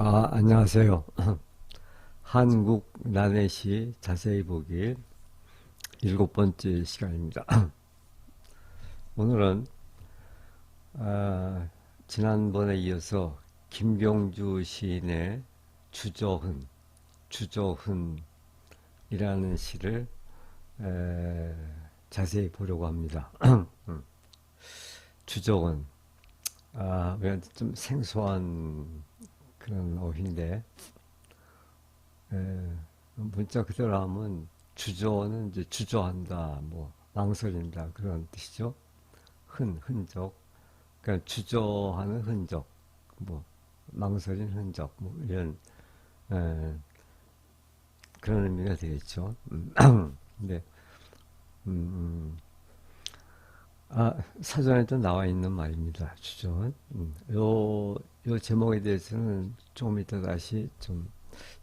안녕하세요. 한국 나래시 자세히 보기 7번째 시간입니다. 오늘은 지난번에 이어서 김병주 시인의 주저흔이라는 시를 자세히 보려고 합니다. 주저흔, 좀 생소한 그런 어휘인데, 문자 그대로 하면 주저는 이제 주저한다, 뭐 망설인다 그런 뜻이죠. 흔적. 그러니까 주저하는 흔적, 뭐 망설인 흔적, 뭐 이런 에, 그런 의미가 되겠죠. 근데 사전에도 나와 있는 말입니다. 주저는. 요 제목에 대해서는 조금 이따 다시 좀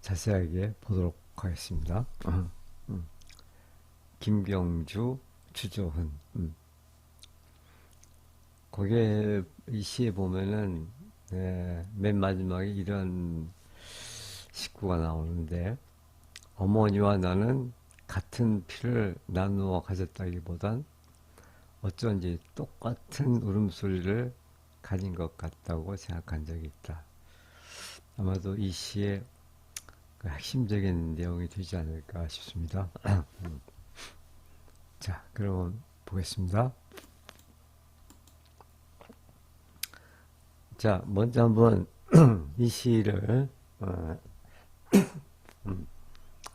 자세하게 보도록 하겠습니다. 김병주, 주저흔. 거기에 이 시에 보면은 맨 마지막에 이런 식구가 나오는데, 어머니와 나는 같은 피를 나누어 가졌다기보단 어쩐지 똑같은 울음소리를 가진 것 같다고 생각한 적이 있다. 아마도 이 시의 그 핵심적인 내용이 되지 않을까 싶습니다. 자, 그럼 보겠습니다. 자, 먼저 한번 이 시를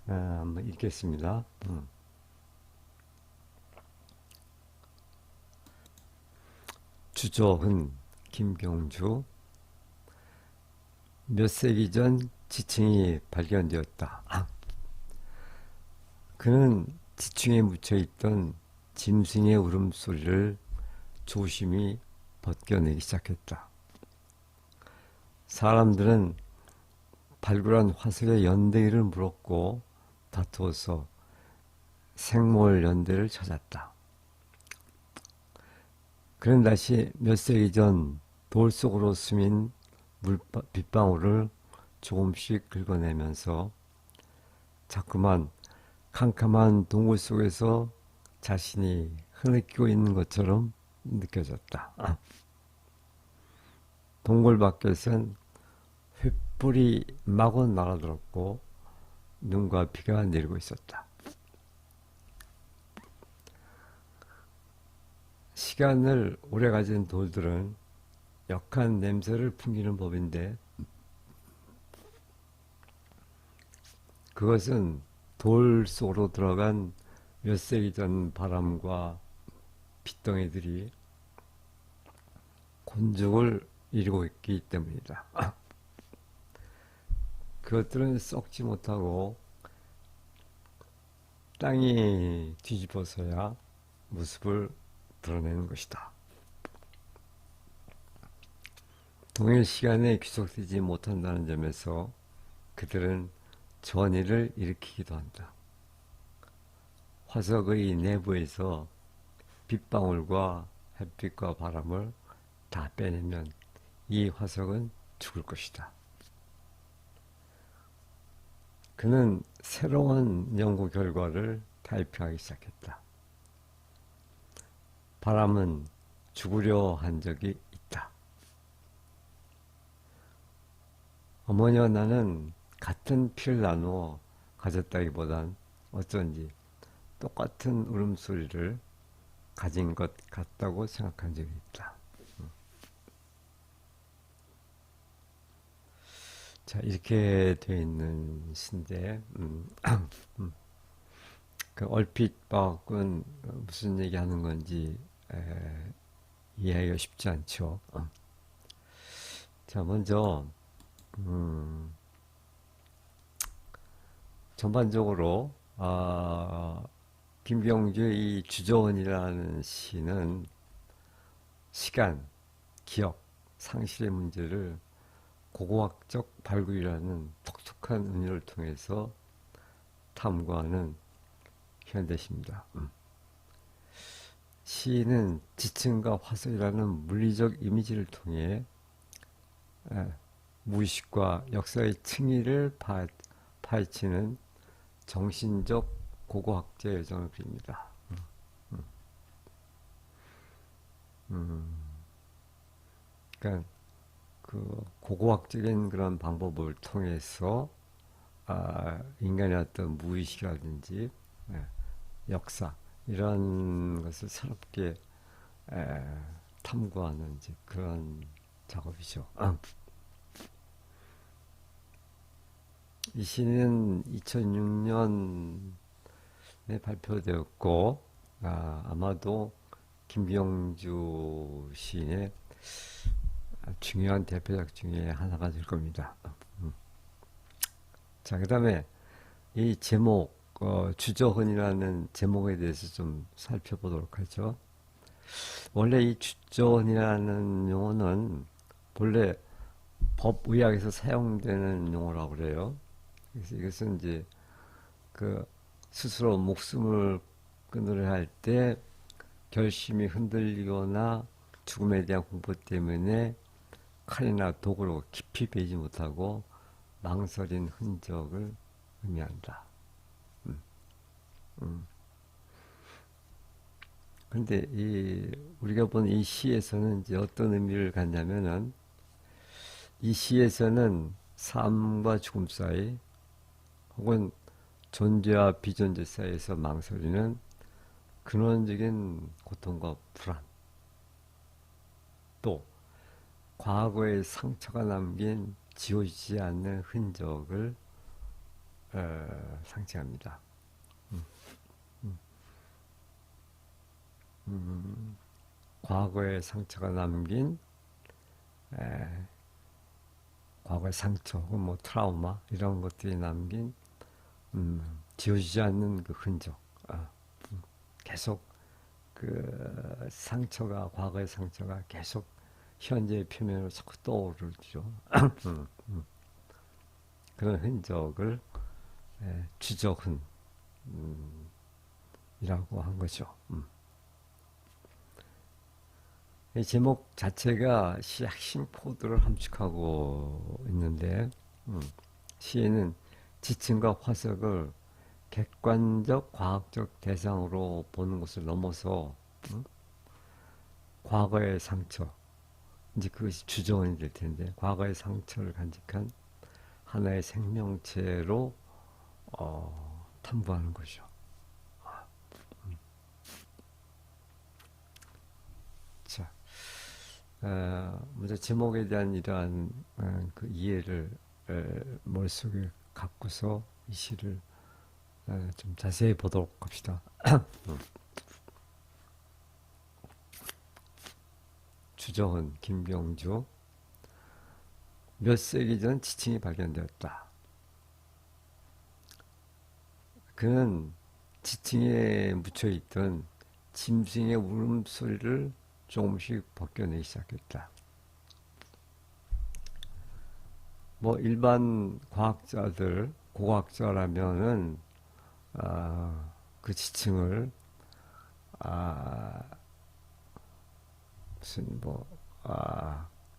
한번 읽겠습니다. 주저흔, 김경주. 몇 세기 전 지층이 발견되었다. 그는 지층에 묻혀있던 짐승의 울음소리를 조심히 벗겨내기 시작했다. 사람들은 발굴한 화석의 연대기를 물었고 다투어서 생물 연대를 찾았다. 그는 다시 몇 세기 전 돌 속으로 스민 빗방울을 조금씩 긁어내면서 자꾸만 캄캄한 동굴 속에서 자신이 흐느끼고 있는 것처럼 느껴졌다. 동굴 밖에선 횃불이 마구 날아들었고 눈과 비가 내리고 있었다. 시간을 오래 가진 돌들은 역한 냄새를 풍기는 법인데, 그것은 돌 속으로 들어간 몇 세기 전 바람과 빗덩이들이 곤죽을 이루고 있기 때문이다. 그것들은 썩지 못하고 땅이 뒤집어서야 모습을 드러내는 것이다. 동일 시간에 귀속되지 못한다는 점에서 그들은 전이를 일으키기도 한다. 화석의 내부에서 빗방울과 햇빛과 바람을 다 빼내면 이 화석은 죽을 것이다. 그는 새로운 연구 결과를 발표하기 시작했다. 바람은 죽으려 한 적이 있다. 어머니와 나는 같은 피를 나누어 가졌다기보단 어쩐지 똑같은 울음소리를 가진 것 같다고 생각한 적이 있다. 자, 이렇게 되어 있는 시인데, 그 얼핏 봐갖고는 무슨 얘기 하는 건지 이해하기가 쉽지 않죠. 자, 먼저, 전반적으로, 김병주의 이 주저원이라는 시는 시간, 기억, 상실의 문제를 고고학적 발굴이라는 독특한 은유를 통해서 탐구하는 현대시입니다. 시인은 지층과 화석이라는 물리적 이미지를 통해 무의식과 역사의 층위를 파헤치는 정신적 고고학자 여정을 그립니다. 그러니까 그 고고학적인 그런 방법을 통해서 인간의 어떤 무의식이라든지 예, 역사 이런 것을 새롭게 에, 탐구하는 이제 그런 작업이죠. 이 시는 2006년에 발표되었고 아마도 김병주 시인의 중요한 대표작 중에 하나가 될 겁니다. 자, 그 다음에 이 제목 주저흔이라는 제목에 대해서 좀 살펴보도록 하죠. 원래 이 주저흔이라는 용어는 본래 법의학에서 사용되는 용어라고 그래요. 그래서 이것은 이제 그 스스로 목숨을 끊으려 할 때 결심이 흔들리거나 죽음에 대한 공포 때문에 칼이나 도구로 깊이 베지 못하고 망설인 흔적을 의미한다. 그런데 우리가 본 이 시에서는 이제 어떤 의미를 갖냐면은 이 시에서는 삶과 죽음 사이 혹은 존재와 비존재 사이에서 망설이는 근원적인 고통과 불안, 또 과거의 상처가 남긴 지워지지 않는 흔적을 상징합니다. 과거의 상처가 남긴 에, 과거의 상처 혹은 뭐 트라우마 이런 것들이 남긴 지워지지 않는 그 흔적, 계속 그 상처가 과거의 상처가 계속 현재의 표면으로 자꾸 떠오르죠. 그런 흔적을 주저흔이라고 한 거죠. 이 제목 자체가 시 핵심 코드를 함축하고 있는데 시에는 지층과 화석을 객관적 과학적 대상으로 보는 것을 넘어서 과거의 상처, 이제 그것이 주저원이 될 텐데 과거의 상처를 간직한 하나의 생명체로 탐구하는 거죠. 자, 먼저 제목에 대한 이러한 그 이해를 머릿속에 갖고서 이 시를 좀 자세히 보도록 합시다. 주저흔, 김병주. 몇 세기 전 지층이 발견되었다. 그는 지층에 묻혀있던 짐승의 울음소리를 조금씩 벗겨내기 시작했다. 뭐 일반 과학자들, 고고학자라면은 그 지층을 무슨 뭐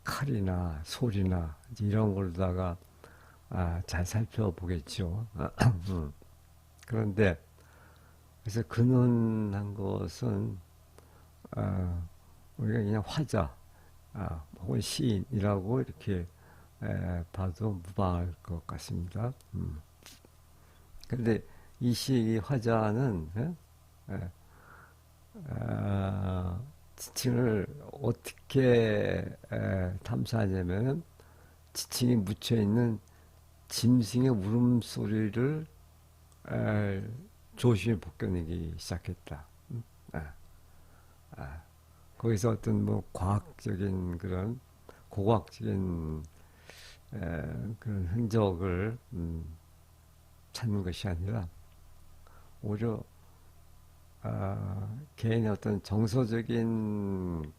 칼이나 소리나 이런 걸로다가 잘 살펴보겠죠. 그런데 그래서 근원한 것은 우리가 그냥 화자 혹은 시인이라고 이렇게 봐도 무방할 것 같습니다. 그런데 이 시의 화자는 지층을 어떻게 탐사하냐면 지층이 묻혀있는 짐승의 울음소리를 조심히 벗겨내기 시작했다. 거기서 어떤 뭐 과학적인 그런 고고학적인 그런 흔적을 찾는 것이 아니라 오히려 개인의 어떤 정서적인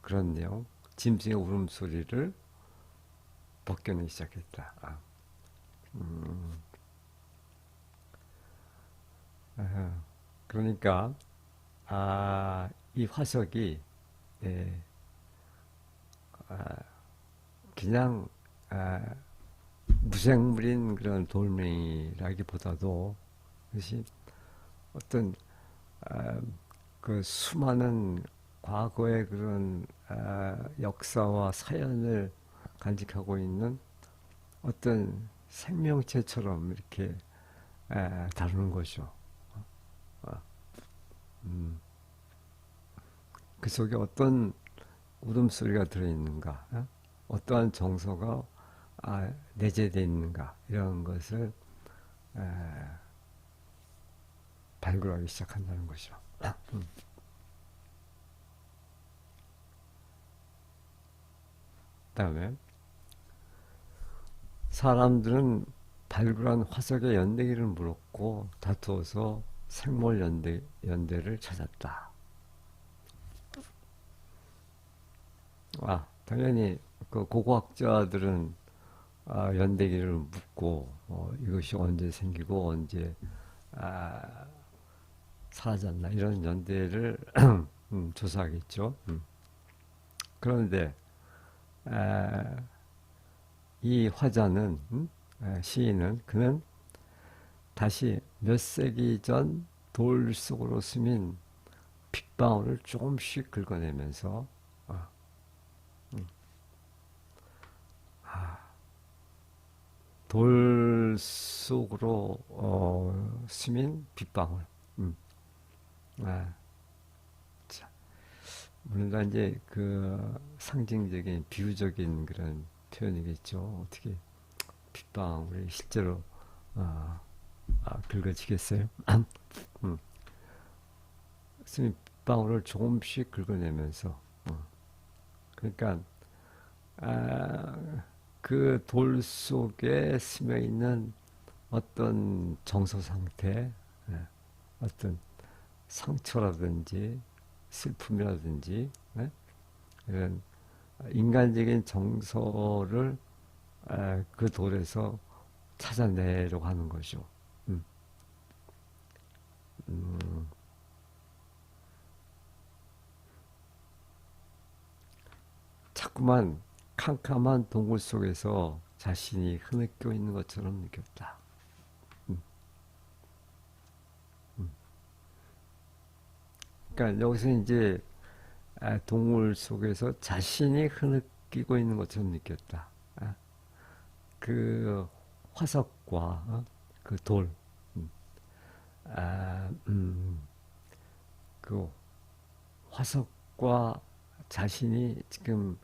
그런 내용, 짐승의 울음소리를 벗겨내기 시작했다. 그러니까 이 화석이 예, 그냥 아, 무생물인 그런 돌멩이라기보다도 그것이 어떤 아, 그 수많은 과거의 그런 역사와 사연을 간직하고 있는 어떤 생명체처럼 이렇게 다루는 거죠. 아, 음, 그 속에 어떤 울음소리가 들어있는가, 어떠한 정서가 내재되어 있는가, 이런 것을 에, 발굴하기 시작한다는 거죠. 음. 그다음에 사람들은 발굴한 화석의 연대기를 물었고 다투어서 생물 연대를 찾았다. 당연히 그 고고학자들은 연대기를 묻고 이것이 언제 생기고 언제 아, 사라졌나 이런 연대를 조사하겠죠. 그런데 아, 이 화자는 시인은 그는 다시 몇 세기 전 돌 속으로 스민 빗방울을 조금씩 긁어내면서 아, 돌 속으로 스민 빗방울. 음, 아, 자, 물론 이제 그 상징적인 비유적인 그런 표현이겠죠. 어떻게 빗방울이 실제로 아, 긁어지겠어요? 음, 스민 빗방울을 조금씩 긁어내면서 그러니까 그 돌 속에 스며 있는 어떤 정서 상태, 예, 어떤 상처라든지 슬픔이라든지 이런 인간적인 정서를 그 돌에서 찾아내려고 하는 거죠. 음, 음, 자꾸만 캄캄한 동굴 속에서 자신이 흐느껴 있는 것처럼 느꼈다. 음, 음. 그러니까 여기서 이제 동굴 속에서 자신이 흐느끼고 있는 것처럼 느꼈다. 아, 그 화석과 그 돌, 음, 아, 그 화석과 자신이 지금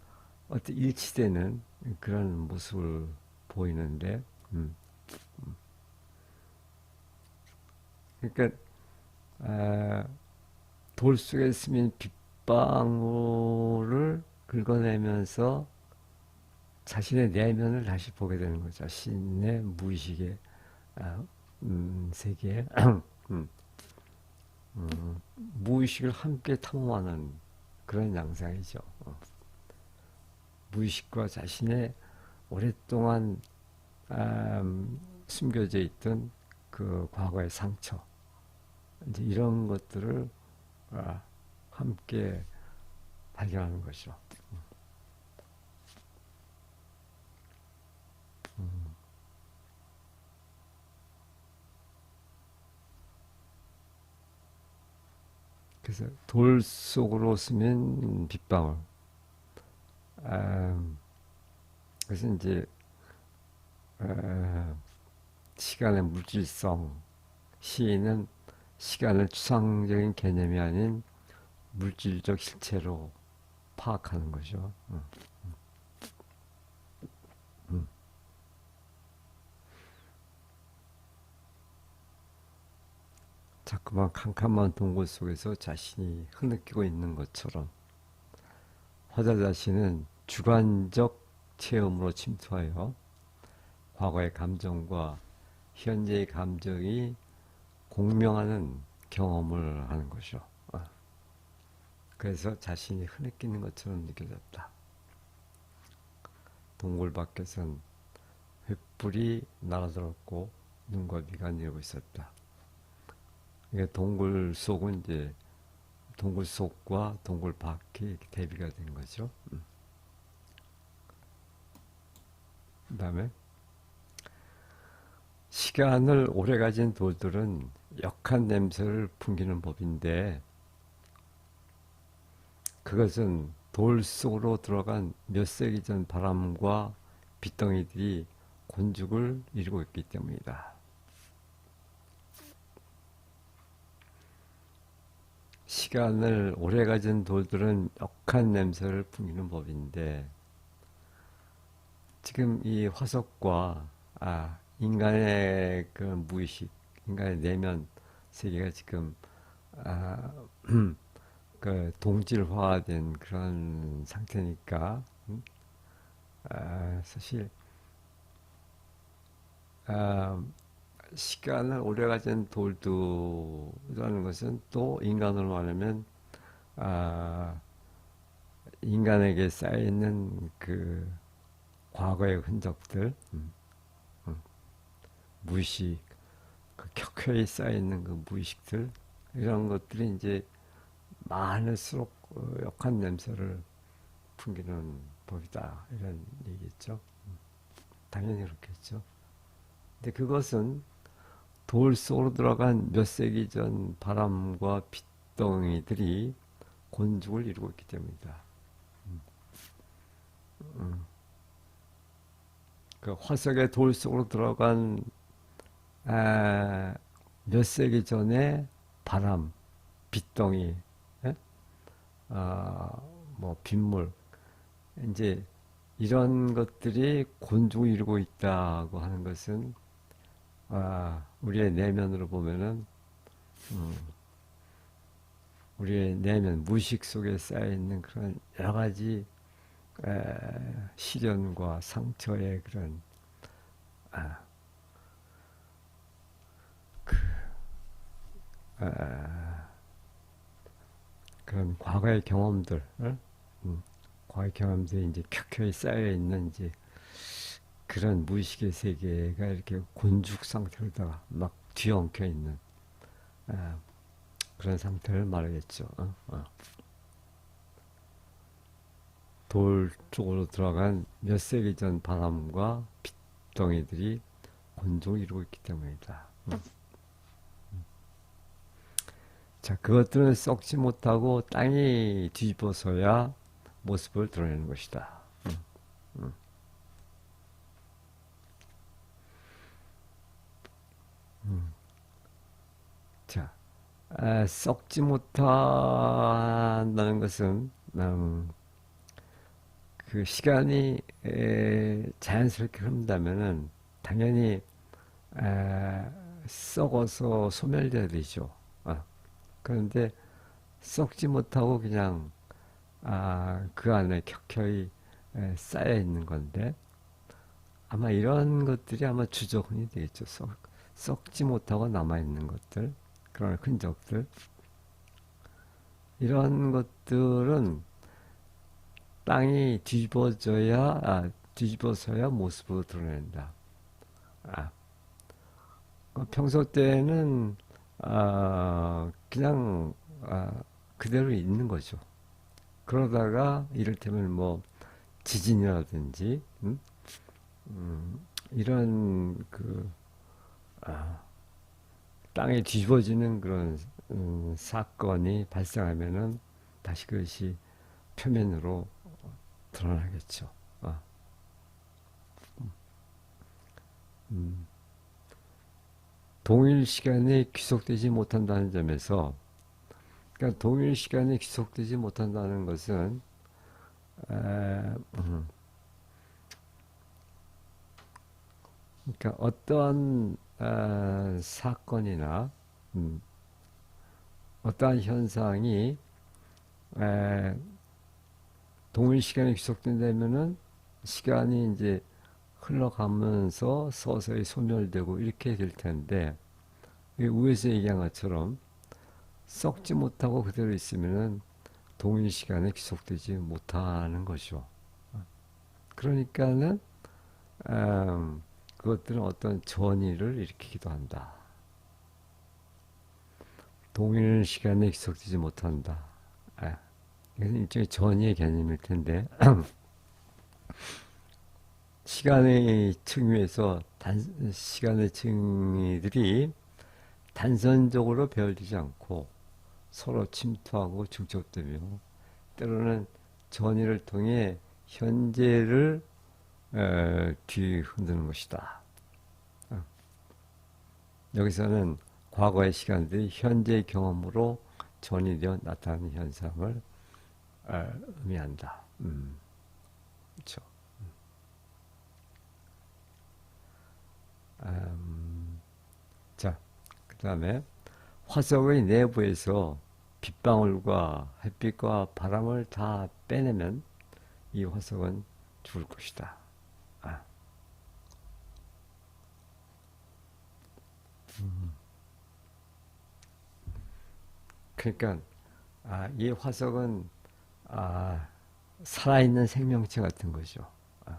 어떤 일치되는 그런 모습을 보이는데, 음, 그러니까 돌 속에 스민 빗방울을 긁어내면서 자신의 내면을 다시 보게 되는 거죠. 자신의 무의식의 세계, 음, 무의식을 함께 탐험하는 그런 양상이죠. 무의식과 자신의 오랫동안 숨겨져 있던 그 과거의 상처, 이제 이런 것들을 아, 함께 발견하는 거죠. 그래서 돌 속으로 스면 빗방울. 아, 그래서 이제 아, 시간의 물질성, 시인은 시간을 추상적인 개념이 아닌 물질적 실체로 파악하는 거죠. 자꾸만 캄캄한 동굴 속에서 자신이 흐느끼고 있는 것처럼 화자 자신은 주관적 체험으로 침투하여 과거의 감정과 현재의 감정이 공명하는 경험을 하는 것이죠. 그래서 자신이 흐느끼는 것처럼 느껴졌다. 동굴 밖에선 횃불이 날아들었고 눈과 비가 내리고 있었다. 이게 동굴 속은 이제 동굴 속과 동굴 밖이 대비가 된 거죠. 그다음에 시간을 오래 가진 돌들은 역한 냄새를 풍기는 법인데 그것은 돌 속으로 들어간 몇 세기 전 바람과 빗덩이들이 곤죽을 이루고 있기 때문이다. 시간을 오래 가진 돌들은 역한 냄새를 풍기는 법인데 지금 이 화석과 인간의 그 무의식, 인간의 내면 세계가 지금 아, 그 동질화된 그런 상태니까 사실 아, 시간을 오래 가진 돌도라는 것은 또 인간으로 말하면 아, 인간에게 쌓여 있는 그 과거의 흔적들, 무의식, 그 켜켜이 쌓여 있는 그 무의식들 이런 것들이 이제 많을수록 역한 냄새를 풍기는 법이다 이런 얘기겠죠. 당연히 그렇겠죠. 근데 그것은 돌 속으로 들어간 몇 세기 전 바람과 빗덩이들이 곤죽을 이루고 있기 때문이다. 그 화석의 돌 속으로 들어간 아, 몇 세기 전의 바람, 빗덩이, 예? 아, 뭐 빗물, 이제 이런 것들이 곤죽을 이루고 있다고 하는 것은 우리의 내면으로 보면은 우리의 내면 무의식 속에 쌓여 있는 그런 여러 가지 시련과 상처의 그런 아, 그런 과거의 경험들, 과거의 경험들이 이제 켜켜이 쌓여 있는 이제 그런 무의식의 세계가 이렇게 곤죽 상태로다가 막 뒤엉켜 있는 아, 그런 상태를 말하겠죠. 돌 쪽으로 들어간 몇 세기 전 바람과 빗덩이들이 곤죽을 이루고 있기 때문이다. 자, 그것들은 썩지 못하고 땅이 뒤집어서야 모습을 드러내는 것이다. 자, 썩지 못한다는 것은 그 시간이 자연스럽게 흐른다면은 당연히 에, 썩어서 소멸돼야 되죠. 그런데 썩지 못하고 그냥 그 안에 켜켜이 쌓여 있는 건데 아마 이런 것들이 아마 주저흔이 되겠죠. 썩지 못하고 남아 있는 것들, 그런 흔적들, 이런 것들은 땅이 뒤집어서야 모습을 드러낸다. 아, 평소 때는 그냥 그대로 있는 거죠. 그러다가 이를테면 뭐 지진이라든지 이런 그 땅에 뒤집어지는 그런 사건이 발생하면은 다시 그것이 표면으로 드러나겠죠. 아, 동일 시간에 귀속되지 못한다는 점에서, 그러니까 동일 시간에 귀속되지 못한다는 것은 에, 음, 그러니까 어떠한 사건이나 음, 어떠한 현상이 에, 동일 시간에 귀속된다면은 시간이 이제 흘러가면서 서서히 소멸되고 이렇게 될 텐데 위에서 얘기한 것처럼 썩지 못하고 그대로 있으면은 동일 시간에 귀속되지 못하는 거죠. 그러니까는 그것들은 어떤 전이를 일으키기도 한다. 동일 시간에 귀속되지 못한다. 아, 이것은 일종의 전이의 개념일 텐데 시간의 층위에서 시간의 층위들이 단선적으로 배열되지 않고 서로 침투하고 중첩되며 때로는 전이를 통해 현재를 뒤흔드는 것이다. 여기서는 과거의 시간들이 현재의 경험으로 전이되어 나타나는 현상을 의미한다. 그렇죠. 자, 그 다음에 화석의 내부에서 빗방울과 햇빛과 바람을 다 빼내면 이 화석은 죽을 것이다. 아, 그러니까 이 화석은 아, 살아있는 생명체 같은 거죠. 아,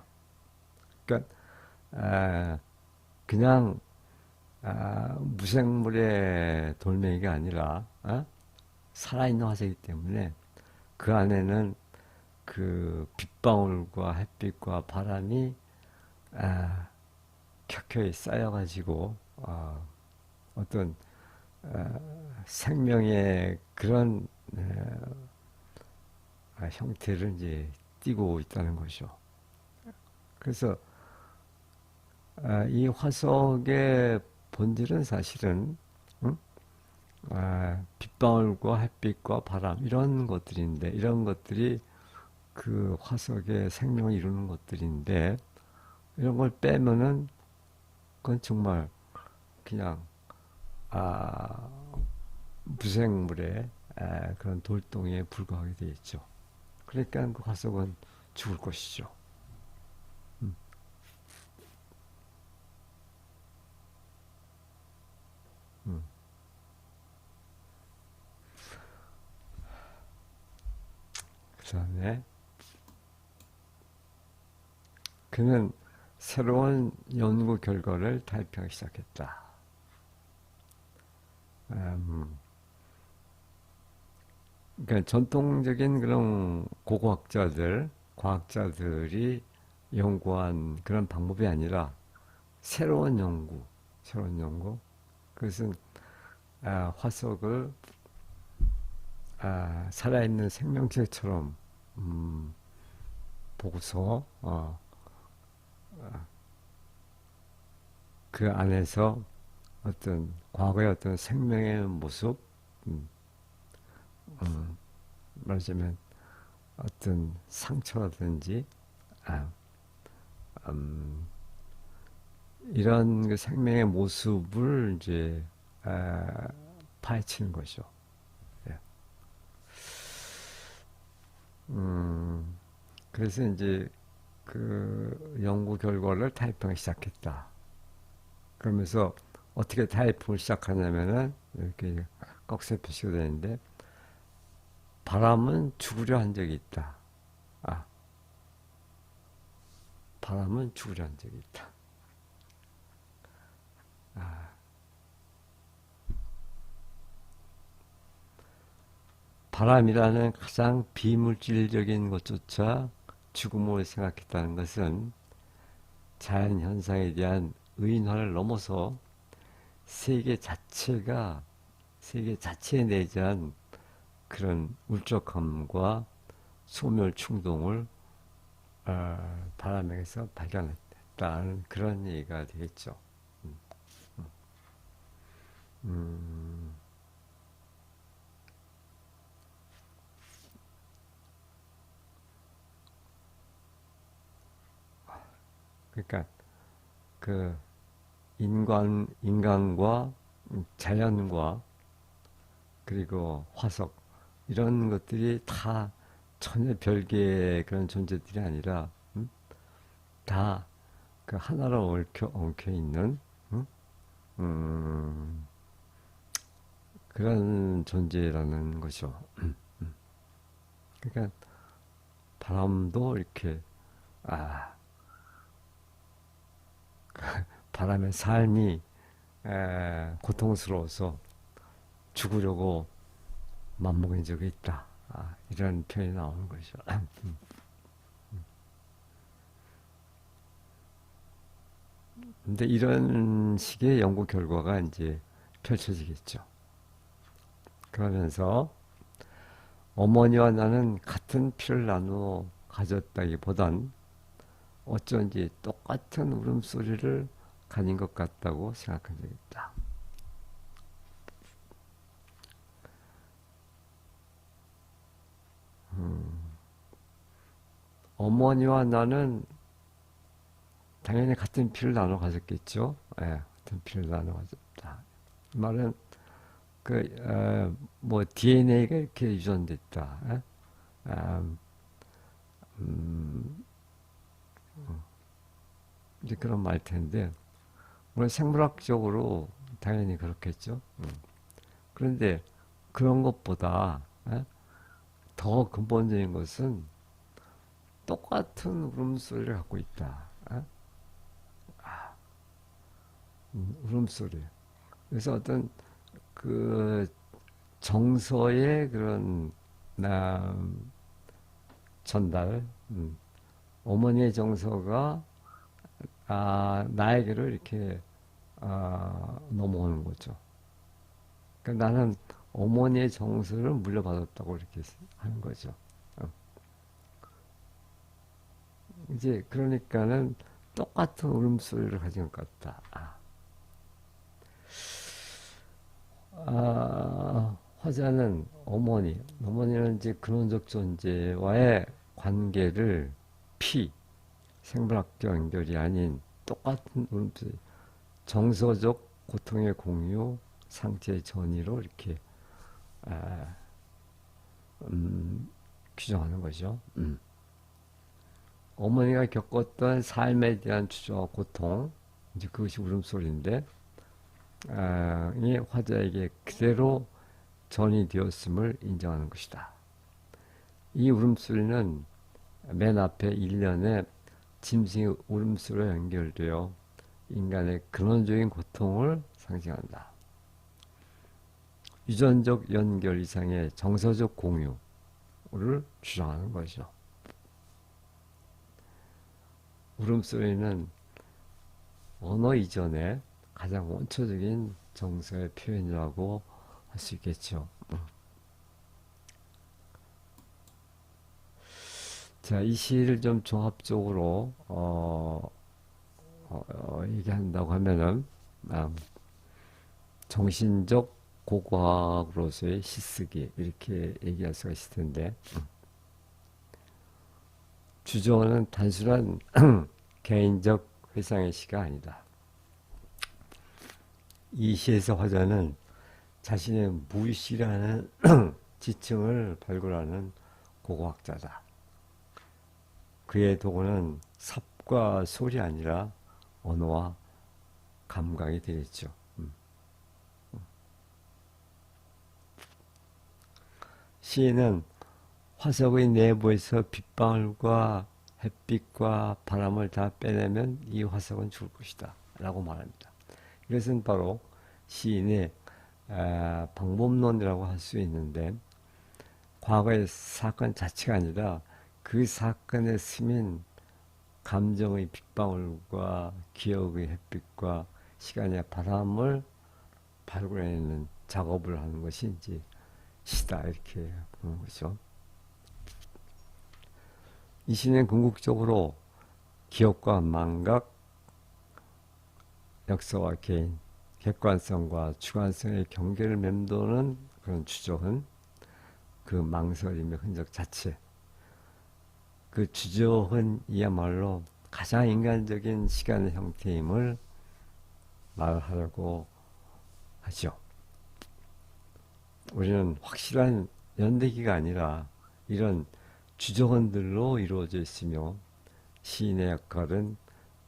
그러니까 그냥 무생물의 돌멩이가 아니라 살아있는 화석이기 때문에 그 안에는 그 빗방울과 햇빛과 바람이 아, 켜켜이 쌓여가지고 어떤 생명의 그런 형태를 이제 띠고 있다는 거죠. 그래서 이 화석의 본질은 사실은 응? 빗방울과 햇빛과 바람 이런 것들인데 이런 것들이 그 화석의 생명을 이루는 것들인데 이런 걸 빼면은 그건 정말 그냥 아, 무생물의 그런 돌덩이에 불과하게 되어 있죠. 그러니까 그 화석은 죽을 것이죠. 음, 음. 그 다음에 그는 새로운 연구 결과를 발표하기 시작했다. 음, 그러니까 전통적인 그런 고고학자들, 과학자들이 연구한 그런 방법이 아니라 새로운 연구, 새로운 연구. 그것은 화석을 살아있는 생명체처럼 음, 보고서 그 안에서 어떤 과거의 어떤 생명의 모습, 음, 말하자면 어떤 상처라든지 아, 음, 이런 그 생명의 모습을 이제 파헤치는 거죠. 예. 음, 그래서 이제 그 연구 결과를 타입하기 시작했다. 그러면서 어떻게 타입을 시작하냐면은 이렇게 꺽쇠 표시가 되는데 바람은 죽으려 한 적이 있다. 아, 바람은 죽으려 한 적이 있다. 바람이라는 가장 비물질적인 것조차 죽음을 생각했다는 것은 자연 현상에 대한 의인화를 넘어서 세계 자체가 세계 자체에 내재한 그런 울적함과 소멸 충동을 바람에게서 발견했다는 그런 얘기가 되겠죠. 음, 음, 그러니까 그 인간과 자연과 그리고 화석 이런 것들이 다 전혀 별개의 그런 존재들이 아니라 다 그 하나로 얽혀 있는 음? 음, 그런 존재라는 거죠. 그러니까 바람도 이렇게 아 바람의 삶이 고통스러워서 죽으려고 맘먹은 적이 있다. 이런 표현이 나오는 거죠. 근데 이런 식의 연구 결과가 이제 펼쳐지겠죠. 그러면서 어머니와 나는 같은 피를 나누어 가졌다기보단 어쩐지 똑같은 울음소리를 가진 것 같다고 생각한 적이 있다. 어머니와 나는 당연히 같은 피를 나눠 가졌겠죠. 예, 같은 피를 나눠 가졌다. 이 말은 뭐 DNA가 이렇게 유전됐다. 예? 아, 음, 이제 그런 말 텐데, 물론 생물학적으로 당연히 그렇겠죠. 그런데 그런 것보다 예? 더 근본적인 것은 똑같은 울음소리를 갖고 있다. 예? 울음소리. 그래서 어떤 그 정서의 그런 나 전달, 어머니의 정서가 나에게로 이렇게 넘어오는 거죠. 그러니까 나는 어머니의 정서를 물려받았다고 이렇게 하는 거죠. 어. 이제 그러니까는 똑같은 울음소리를 가진 것 같다. 화자는 어머니는 이제 근원적 존재와의 관계를 피, 생물학적 연결이 아닌 똑같은 울음소리, 정서적 고통의 공유, 상태의 전이로 이렇게 아, 규정하는 거죠. 어머니가 겪었던 삶에 대한 추조와 고통, 이제 그것이 울음소리인데, 이 화자에게 그대로 전이 되었음을 인정하는 것이다. 이 울음소리는 맨 앞에 일련의 짐승의 울음소리와 연결되어 인간의 근원적인 고통을 상징한다. 유전적 연결 이상의 정서적 공유를 주장하는 거죠. 울음소리는 언어 이전에 가장 원초적인 정서의 표현이라고 할 수 있겠죠. 자, 이 시를 좀 종합적으로 얘기한다고 하면은 정신적 고고학으로서의 시쓰기 이렇게 얘기할 수가 있을 텐데 주저어는 단순한 개인적 회상의 시가 아니다. 이 시에서 화자는 자신의 무의시라는 지층을 발굴하는 고고학자다. 그의 도구는 삽과 소리 아니라 언어와 감각이 되겠죠. 시인은 화석의 내부에서 빗방울과 햇빛과 바람을 다 빼내면 이 화석은 죽을 것이다 라고 말합니다. 이것은 바로 시인의 방법론이라고 할 수 있는데 과거의 사건 자체가 아니라 그 사건에 스민 감정의 빗방울과 기억의 햇빛과 시간의 바람을 발굴해내는 작업을 하는 것이 이제 시다 이렇게 보는 거죠. 이 시는 궁극적으로 기억과 망각, 역사와 개인, 객관성과 주관성의 경계를 맴도는 그런 추적은 그 망설임의 흔적 자체, 그 주저흔이야말로 가장 인간적인 시간의 형태임을 말하려고 하죠. 우리는 확실한 연대기가 아니라 이런 주저흔들로 이루어져 있으며 시인의 역할은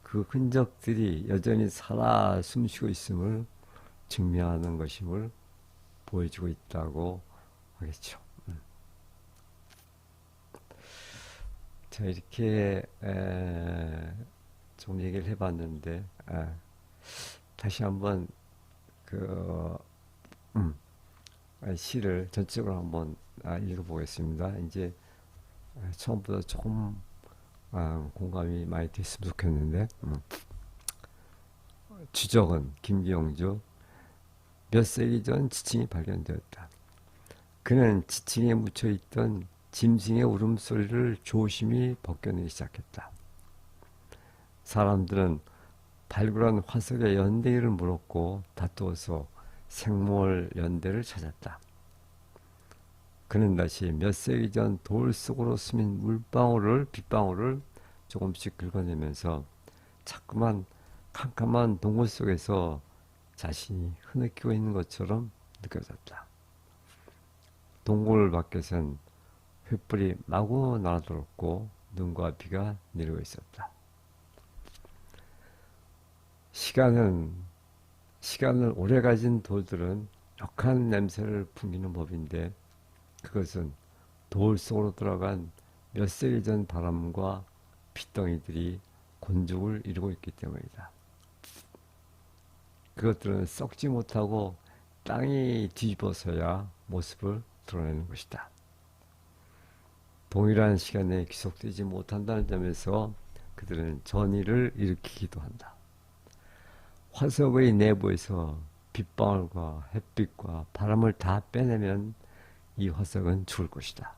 그 흔적들이 여전히 살아 숨쉬고 있음을 증명하는 것임을 보여주고 있다고 하겠죠. 자, 이렇게 좀 얘기를 해봤는데 다시 한번 그 시를 전적으로 한번 읽어보겠습니다. 이제 처음보다 조금 공감이 많이 됐으면 좋겠는데 주적은 김경주 몇 세기 전 지층이 발견되었다. 그는 지층에 묻혀있던 짐승의 울음소리를 조심히 벗겨내기 시작했다. 사람들은 발굴한 화석의 연대기를 물었고 다투어서 생물 연대를 찾았다. 그는 다시 몇 세기 전 돌 속으로 스민 빗방울을 조금씩 긁어내면서 자꾸만 캄캄한 동굴 속에서 자신이 흐느끼고 있는 것처럼 느껴졌다. 동굴 밖에선 횃불이 마구 날아들었고 눈과 비가 내리고 있었다. 시간을 오래 가진 돌들은 역한 냄새를 풍기는 법인데 그것은 돌 속으로 들어간 몇 세기 전 바람과 핏덩이들이 곤죽을 이루고 있기 때문이다. 그것들은 썩지 못하고 땅이 뒤집어서야 모습을 드러내는 것이다. 동일한 시간에 귀속되지 못한다는 점에서 그들은 전이를 일으키기도 한다. 화석의 내부에서 빗방울과 햇빛과 바람을 다 빼내면 이 화석은 죽을 것이다.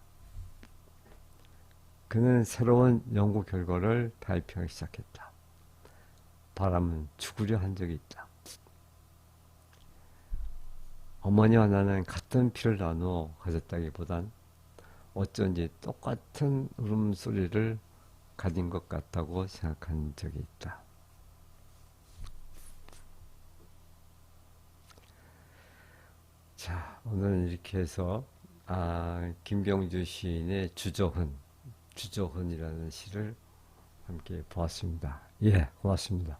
그는 새로운 연구 결과를 발표하기 시작했다. 바람은 죽으려 한 적이 있다. 어머니와 나는 같은 피를 나누어 가졌다기보단 어쩐지 똑같은 울음소리를 가진 것 같다고 생각한 적이 있다. 자, 오늘은 이렇게 해서 김경주 시인의 주저흔이라는 시를 함께 보았습니다. 예, 고맙습니다.